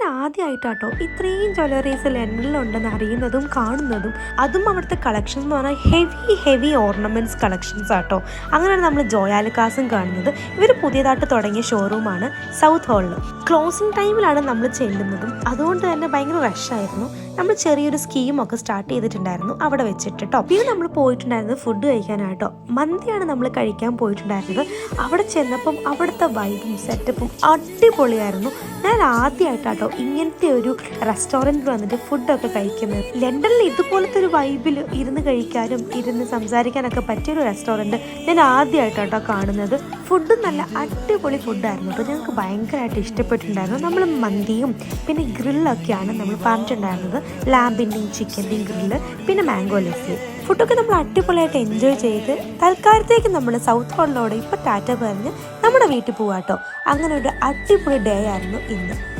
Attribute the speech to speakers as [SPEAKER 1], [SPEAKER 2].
[SPEAKER 1] ആദ്യമായിട്ടാട്ടോ ഇത്രയും ജ്വല്ലറീസ് ലണ്ടനിലുണ്ടെന്ന് അറിയുന്നതും കാണുന്നതും. അതും അവിടുത്തെ കളക്ഷൻസ് എന്ന് പറഞ്ഞാൽ ഹെവി ഓർണമെൻറ്റ്സ് കളക്ഷൻസ് ആട്ടോ. അങ്ങനെയാണ് നമ്മൾ ജോയാലുക്കാസും കാണുന്നത്. ഇവർ പുതിയതായിട്ട് തുടങ്ങിയ ഷോറൂമാണ് സൗത്ത് ഹോളിൽ. ക്ലോസിംഗ് ടൈമിലാണ് നമ്മൾ ചെല്ലുന്നതും. അതുകൊണ്ട് തന്നെ ഭയങ്കര റഷായിരുന്നു. നമ്മൾ ചെറിയൊരു സ്കീമൊക്കെ സ്റ്റാർട്ട് ചെയ്തിട്ടുണ്ടായിരുന്നു അവിടെ വെച്ചിട്ട് കേട്ടോ. പിന്നെ നമ്മൾ പോയിട്ടുണ്ടായിരുന്നത് ഫുഡ് കഴിക്കാനായിട്ടോ. മന്തിയാണ് നമ്മൾ കഴിക്കാൻ പോയിട്ടുണ്ടായിരുന്നത്. അവിടെ ചെന്നപ്പം അവിടുത്തെ വൈബും സെറ്റപ്പും അടിപൊളിയായിരുന്നു. ഞാൻ ആദ്യമായിട്ടാട്ടോ ഇങ്ങനത്തെ ഒരു റെസ്റ്റോറൻറ്റിൽ വന്നിട്ട് ഫുഡൊക്കെ കഴിക്കുന്നത്. ലണ്ടനിൽ ഇതുപോലത്തെ ഒരു വൈബിൽ ഇരുന്ന് കഴിക്കാനും ഇരുന്ന് സംസാരിക്കാനൊക്കെ പറ്റിയൊരു റെസ്റ്റോറൻറ്റ് ഞാൻ ആദ്യമായിട്ടാട്ടോ കാണുന്നത്. ഫുഡും നല്ല അടിപൊളി ഫുഡായിരുന്നു. അപ്പോൾ ഞങ്ങൾക്ക് ഭയങ്കരമായിട്ട് ഇഷ്ടപ്പെട്ടിട്ടുണ്ടായിരുന്നു. നമ്മൾ മന്തിയും പിന്നെ ഗ്രില്ലൊക്കെയാണ് നമ്മൾ പറഞ്ഞിട്ടുണ്ടായിരുന്നത്. ലാമ്പിൻ്റെയും ചിക്കൻ്റെയും ഗ്രില്ല്, പിന്നെ മാംഗോ ലസ്സി. ഫുഡൊക്കെ നമ്മൾ അടിപൊളിയായിട്ട് എൻജോയ് ചെയ്ത് തൽക്കാലത്തേക്ക് നമ്മൾ സൗത്ത് ഹോളിലോടെ ഇപ്പോൾ ടാറ്റ പറഞ്ഞ് നമ്മുടെ വീട്ടിൽ പോവാട്ടോ. അങ്ങനെ ഒരു അടിപൊളി ഡേ ആയിരുന്നു ഇന്ന്.